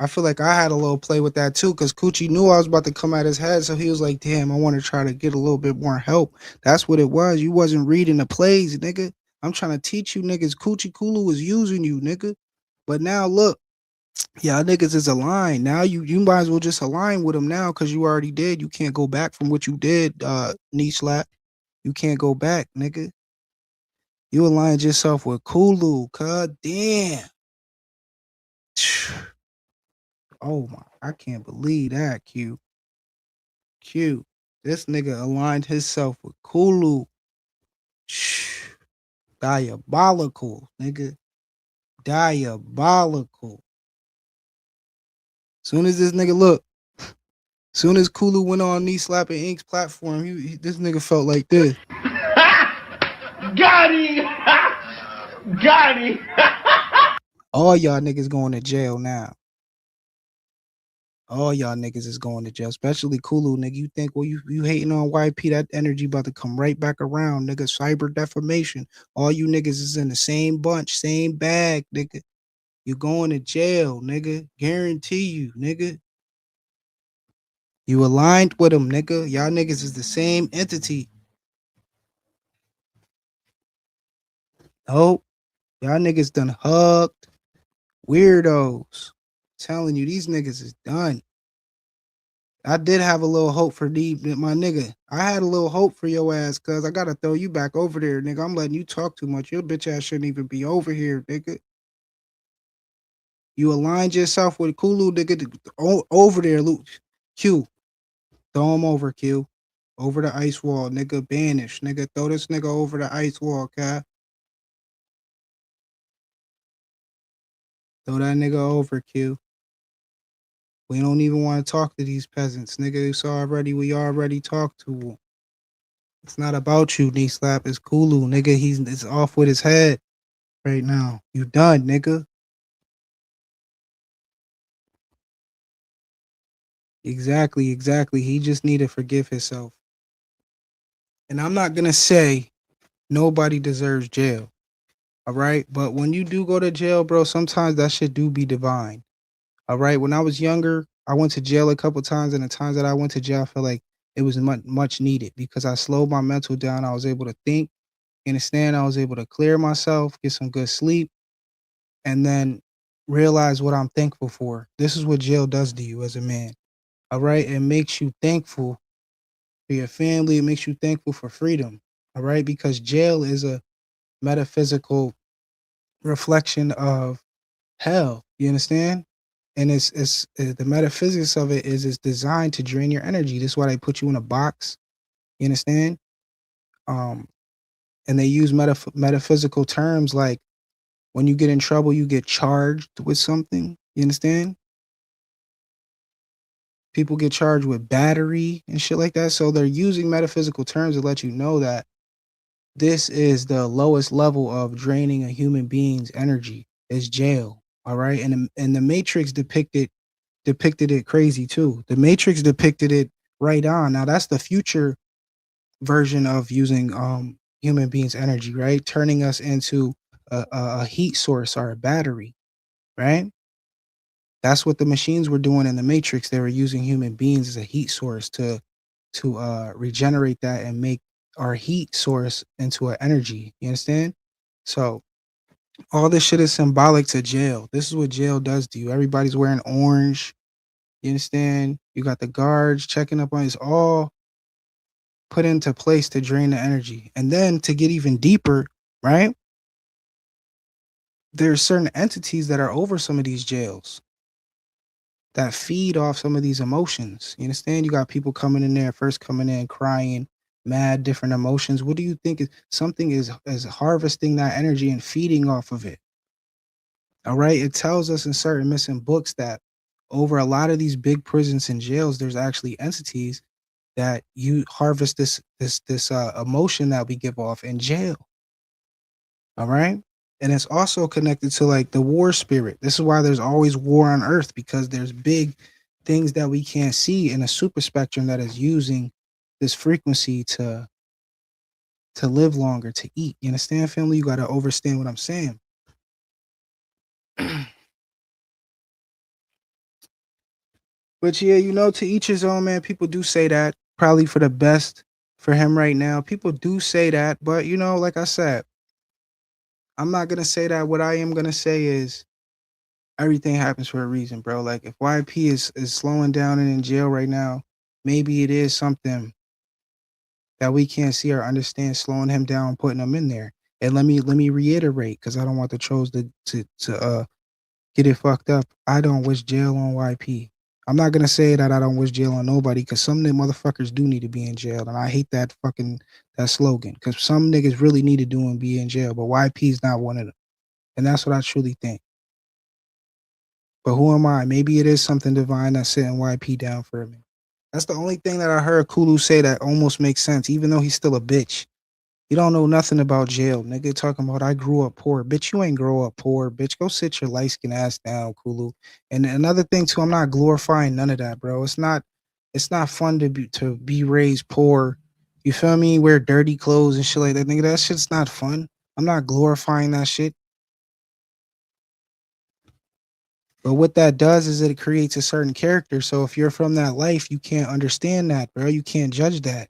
I feel like I had a little play with that too, because Coochie knew I was about to come at his head, so he was like, damn, I want to try to get a little bit more help. That's what it was. You wasn't reading the plays, nigga. I'm trying to teach you niggas Coochie Kulu was using you, nigga. But now look, y'all niggas is aligned. Now you might as well just align with them now because you already did. You can't go back from what you did, knee slap. You can't go back, nigga. You aligned yourself with Kulu. God damn. Oh my, I can't believe that, Q. Q. This nigga aligned himself with Kulu. Diabolical, nigga. Diabolical. Soon as this nigga look, soon as Kulu went on knee slapping Ink's platform, this nigga felt like this. Got him! Got him! All y'all niggas going to jail now. All y'all niggas is going to jail, especially Kulu, nigga. You think, well, you hating on YP, that energy about to come right back around, nigga. Cyber defamation. All you niggas is in the same bunch, same bag, nigga. You going to jail, nigga. Guarantee you, nigga. You aligned with them, nigga. Y'all niggas is the same entity. Nope. Y'all niggas done hugged. Weirdos. Telling you, these niggas is done. I did have a little hope for my nigga. I had a little hope for your ass, cuz I gotta throw you back over there, nigga. I'm letting you talk too much. Your bitch ass shouldn't even be over here, nigga. You aligned yourself with Kulu, nigga. Over there, Luke. Q. Throw him over, Q. Over the ice wall, nigga. Banish, nigga. Throw this nigga over the ice wall, cat. Throw that nigga over, Q. We don't even want to talk to these peasants, nigga. We already talked to them. It's not about you, knee slap. It's Kulu, nigga. It's off with his head right now. You done, nigga. Exactly. He just need to forgive himself. And I'm not gonna say nobody deserves jail. All right. But when you do go to jail, bro, sometimes that shit do be divine. All right. When I was younger, I went to jail a couple times, and the times that I went to jail, I feel like it was much needed because I slowed my mental down. I was able to think, understand. I was able to clear myself, get some good sleep, and then realize what I'm thankful for. This is what jail does to you as a man. All right. It makes you thankful for your family. It makes you thankful for freedom. All right. Because jail is a metaphysical reflection of hell. You understand? And it's the metaphysics of it is it's designed to drain your energy. This is why they put you in a box. You understand? Um, and they use metaphysical terms like when you get in trouble, you get charged with something. You understand? People get charged with battery and shit like that. So they're using metaphysical terms to let you know that this is the lowest level of draining a human being's energy is jail. All right. And the Matrix depicted it crazy too. The Matrix depicted it right on. Now that's the future version of using human beings' energy, right? Turning us into a heat source or a battery, right? That's what the machines were doing in the Matrix. They were using human beings as a heat source to regenerate that and make our heat source into an energy. You understand? So all this shit is symbolic to jail. This is what jail does to you. Everybody's wearing orange. You understand? You got the guards checking up on you. It's all put into place to drain the energy. And then to get even deeper, right? There's certain entities that are over some of these jails that feed off some of these emotions. You understand? You got people coming in there, first coming in crying, mad, different emotions. What do you think is something is harvesting that energy and feeding off of it? All right. It tells us in certain missing books that over a lot of these big prisons and jails, there's actually entities that you harvest this emotion that we give off in jail. All right. And it's also connected to like the war spirit. This is why there's always war on earth, because there's big things that we can't see in a super spectrum that is using this frequency to live longer, to eat. You understand, family? You got to understand what I'm saying. But yeah, to each his own, man. People do say that probably for the best for him right now. People do say that, but like I said, I'm not gonna say that. What I am gonna say is everything happens for a reason, bro. Like if YP is slowing down and in jail right now, maybe it is something that we can't see or understand slowing him down, putting him in there. And let me reiterate, because I don't want the trolls to get it fucked up. I don't wish jail on YP. I'm not gonna say that I don't wish jail on nobody, because some of them motherfuckers do need to be in jail, and I hate that slogan, because some niggas really need to do and be in jail, but YP is not one of them, and that's what I truly think. But who am I? Maybe it is something divine that's sitting YP down for me. That's the only thing that I heard Kulu say that almost makes sense, even though he's still a bitch. You don't know nothing about jail, nigga. Talking about I grew up poor, bitch. You ain't grow up poor, bitch. Go sit your light skin ass down, Kulu. And another thing too, I'm not glorifying none of that, bro. It's not fun to be raised poor. You feel me? Wear dirty clothes and shit like that, nigga. That shit's not fun. I'm not glorifying that shit. But what that does is it creates a certain character. So if you're from that life, you can't understand that, bro. You can't judge that.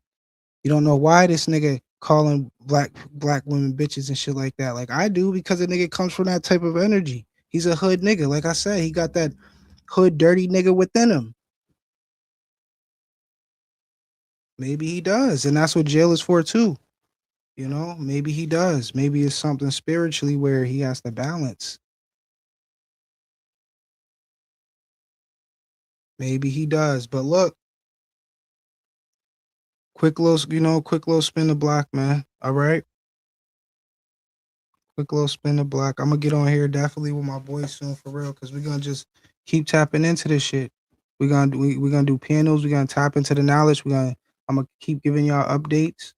You don't know why this nigga calling black women bitches and shit like that. Like I do, because the nigga comes from that type of energy. He's a hood nigga. Like I said, he got that hood dirty nigga within him. Maybe he does. And that's what jail is for too. You know, maybe he does. Maybe it's something spiritually where he has to balance. Maybe he does. But look, quick little spin the block, man. All right. Quick little spin the block. I'm gonna get on here definitely with my boys soon for real, because we're gonna just keep tapping into this shit. We're gonna do panels. We're gonna tap into the knowledge. I'm gonna keep giving y'all updates.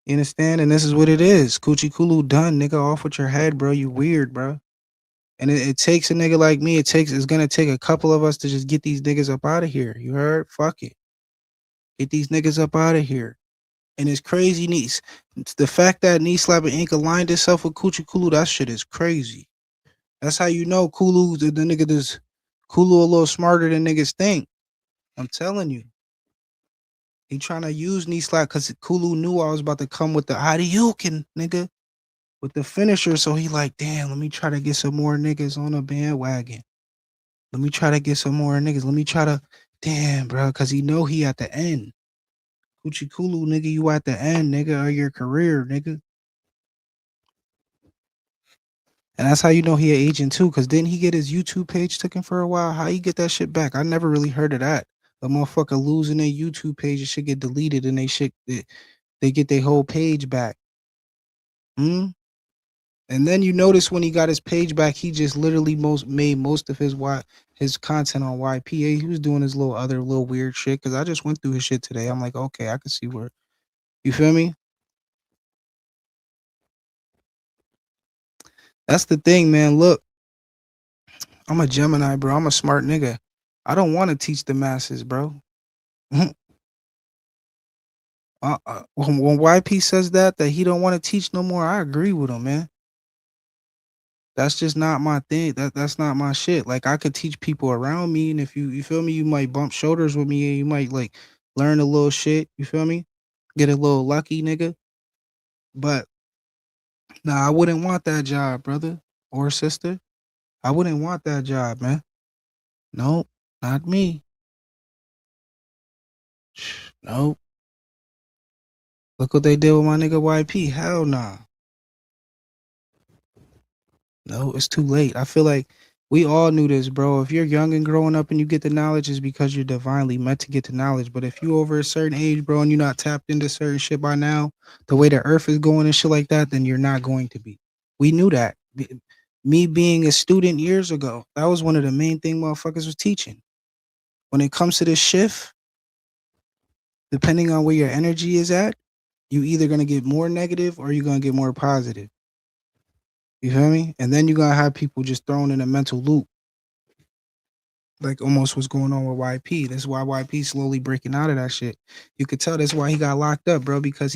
You understand? And this is what it is. Coochie Kulu done, nigga. Off with your head, bro. You weird, bro. And it takes a nigga like me. It's gonna take a couple of us to just get these niggas up out of here. You heard? Fuck it. Get these niggas up out of here. And it's crazy, niece. The fact that Knee Slapper Inc. aligned itself with Coochie Kulu, that shit is crazy. That's how you know Kulu, the nigga this Kulu a little smarter than niggas think. I'm telling you. He trying to use knee slap because Kulu knew I was about to come with the Hadouken, nigga, with the finisher. So he like, damn, let me try to get some more niggas on a bandwagon. Let me try to get some more niggas. Let me try to, damn, bro, because he know he at the end. Coochie Kulu, nigga, you at the end, nigga, of your career, nigga. And that's how you know he an agent too, because didn't he get his YouTube page taken for a while? How he get that shit back? I never really heard of that. A motherfucker losing their YouTube page, it should get deleted and they get their whole page back. Hmm? And then you notice when he got his page back, he just literally made most of his content on YPA. He was doing his little weird shit, because I just went through his shit today. I'm like, okay, I can see where, you feel me? That's the thing, man. Look, I'm a Gemini, bro. I'm a smart nigga. I don't want to teach the masses, bro. When YP says that he don't want to teach no more, I agree with him, man. That's just not my thing. That's not my shit. Like I could teach people around me, and if you feel me, you might bump shoulders with me, and you might like learn a little shit. You feel me? Get a little lucky, nigga. But nah, I wouldn't want that job, brother or sister. I wouldn't want that job, man. Nope, not me. Nope. Look what they did with my nigga YP. Hell nah. No, it's too late. I feel like we all knew this, bro. If you're young and growing up and you get the knowledge, it's because you're divinely meant to get the knowledge. But if you over a certain age, bro, and you're not tapped into certain shit by now, the way the earth is going and shit like that, then you're not going to be. We knew that. Me being a student years ago, that was one of the main thing motherfuckers was teaching. When it comes to this shift, depending on where your energy is at, you either gonna get more negative or you're gonna get more positive. You feel me? And then you're gonna have people just thrown in a mental loop, like almost what's going on with YP. That's why YP slowly breaking out of that shit. You could tell that's why he got locked up, bro, because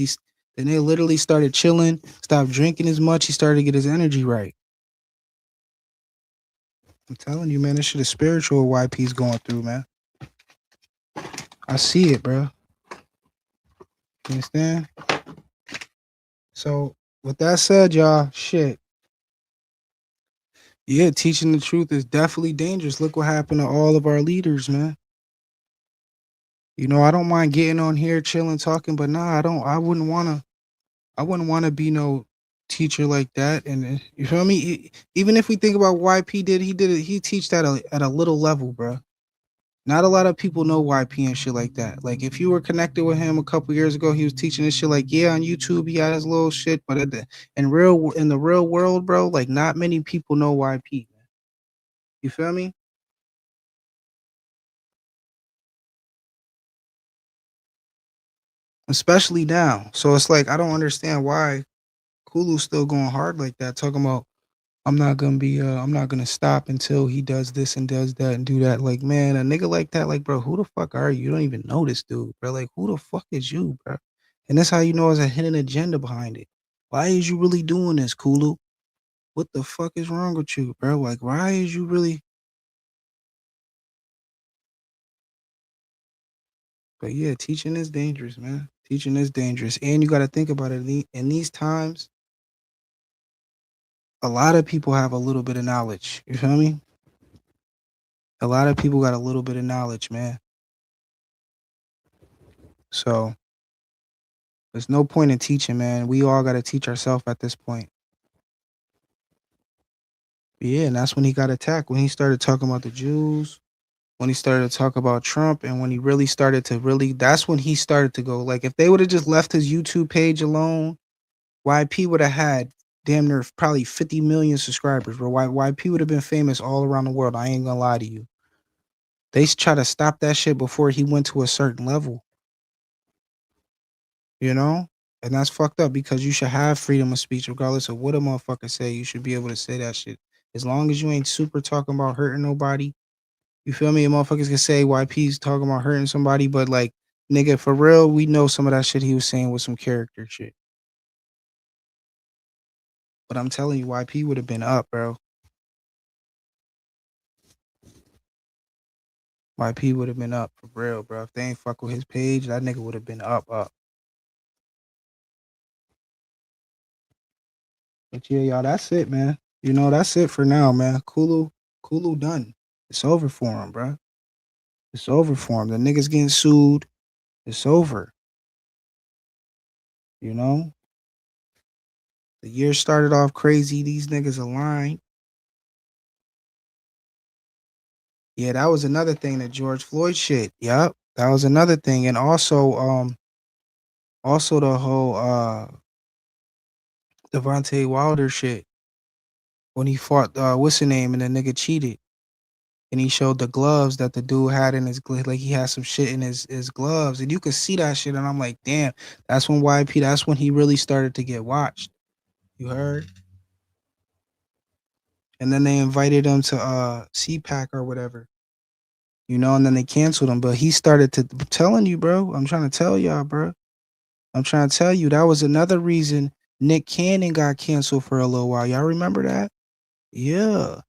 then they literally started chilling, stopped drinking as much. He started to get his energy right. I'm telling you, man, this shit is spiritual YP's going through, man. I see it, bro. You understand? So with that said, y'all, shit. Yeah, teaching the truth is definitely dangerous. Look what happened to all of our leaders, man. You know, I don't mind getting on here, chilling, talking, but nah, I don't. I wouldn't want to be no teacher like that. And you feel me? Even if we think about what YP did, he did it. He teach that at a little level, bro. Not a lot of people know YP and shit like that. Like if you were connected with him a couple years ago, he was teaching this shit. Like yeah, on YouTube he had his little shit, but in the real world, bro, like not many people know YP. You feel me? Especially now. So it's like I don't understand why Kulu's still going hard like that, talking about I'm not gonna stop until he does this and does that and do that. Like, man, a nigga like that, like, bro, who the fuck are you? You don't even know this dude, bro. Like, who the fuck is you, bro? And that's how you know there's a hidden agenda behind it. Why is you really doing this, Kulu? What the fuck is wrong with you, bro? Like, why is you really? But yeah, teaching is dangerous, man. Teaching is dangerous, and you got to think about it. In these times, a lot of people have a little bit of knowledge. You feel me? A lot of people got a little bit of knowledge, man. So there's no point in teaching, man. We all got to teach ourselves at this point. Yeah, and that's when he got attacked. When he started talking about the Jews, when he started to talk about Trump, and when he really started to that's when he started to go. Like, if they would have just left his YouTube page alone, YP would have had damn near probably 50 million subscribers, bro. YP would have been famous all around the world. I ain't gonna lie to you. They try to stop that shit before he went to a certain level, you know? And that's fucked up because you should have freedom of speech regardless of what a motherfucker say. You should be able to say that shit. As long as you ain't super talking about hurting nobody. You feel me? And motherfuckers can say YP's talking about hurting somebody, but like, nigga, for real, we know some of that shit he was saying was some character shit. But I'm telling you, YP would have been up, bro. YP would have been up for real, bro. If they ain't fuck with his page, that nigga would have been up. But yeah, y'all, that's it, man. You know, that's it for now, man. Kulu done. It's over for him, bro. It's over for him. The niggas getting sued. It's over. You know? The year started off crazy. These niggas aligned. Yeah, that was another thing, that George Floyd shit. Yep. That was another thing. And also the whole Devontae Wilder shit. When he fought what's his name and the nigga cheated. And he showed the gloves that the dude had in his like he had some shit in his gloves. And you could see that shit. And I'm like, damn, that's when YP, that's when he really started to get watched. You heard? And then they invited him to CPAC or whatever. You know, and then they canceled him. But he started to I'm telling you, bro. I'm trying to tell y'all, bro. I'm trying to tell you that was another reason Nick Cannon got canceled for a little while. Y'all remember that? Yeah.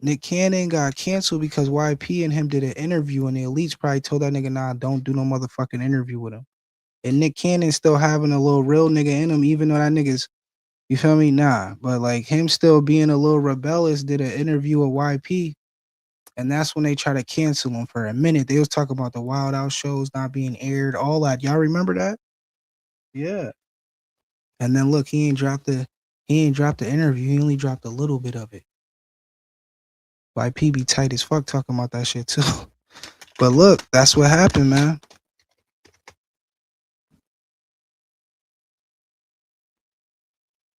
Nick Cannon got canceled because YP and him did an interview and the elites probably told that nigga, nah, don't do no motherfucking interview with him. And Nick Cannon still having a little real nigga in him, even though that nigga's, you feel me? Nah. But like him still being a little rebellious, did an interview with YP. And that's when they try to cancel him for a minute. They was talking about the Wild Out shows not being aired, all that. Y'all remember that? Yeah. And then look, he ain't dropped the interview. He only dropped a little bit of it. YP be tight as fuck talking about that shit too. But look, that's what happened, man.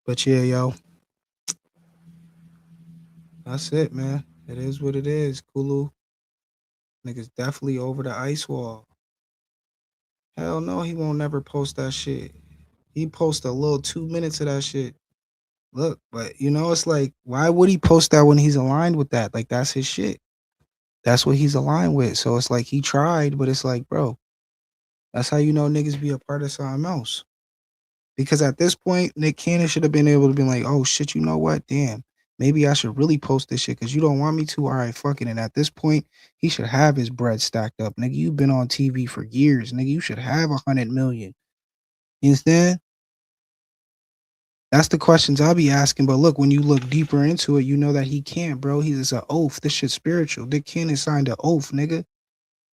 But yeah, yo, that's it, man. It is what it is. Kulu, niggas definitely over the ice wall. Hell no, he won't never post that shit. He post a little 2 minutes of that shit. Look, but you know, it's like, why would he post that when he's aligned with that? Like, that's his shit. That's what he's aligned with. So it's like he tried, but it's like, bro, that's how you know niggas be a part of something else. Because at this point, Nick Cannon should have been able to be like, oh shit, you know what? Damn. Maybe I should really post this shit because you don't want me to. All right, fucking. And at this point, he should have his bread stacked up. Nigga, you've been on TV for years. Nigga, you should have 100 million. You understand? That's the questions I'll be asking. But look, when you look deeper into it, you know that he can't, bro. He's an oath. This shit's spiritual. Dick Cannon signed an oath, nigga.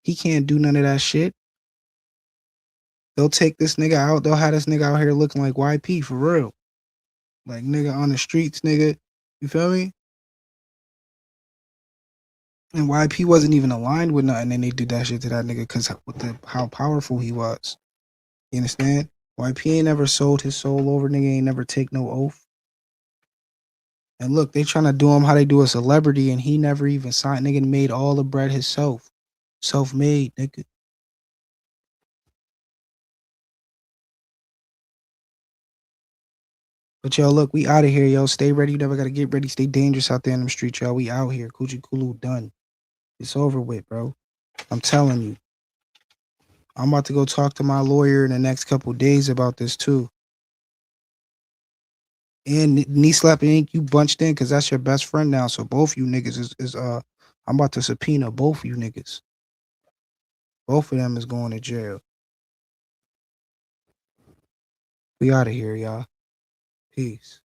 He can't do none of that shit. They'll take this nigga out. They'll have this nigga out here looking like YP for real. Like nigga on the streets, nigga. You feel me? And YP wasn't even aligned with nothing, and they did that shit to that nigga because how powerful he was. You understand? YP ain't never sold his soul over, nigga ain't never take no oath. And look, they trying to do him how they do a celebrity, and he never even signed. Nigga made all the bread himself. Self-made, nigga. But yo, look, we out of here, yo. Stay ready. You never gotta get ready. Stay dangerous out there in them streets, y'all. We out here. Kulu done. It's over with, bro. I'm telling you. I'm about to go talk to my lawyer in the next couple days about this too. And knee slapping ink, you bunched in because that's your best friend now. So both you niggas is I'm about to subpoena both you niggas. Both of them is going to jail. We out of here, y'all. Peace.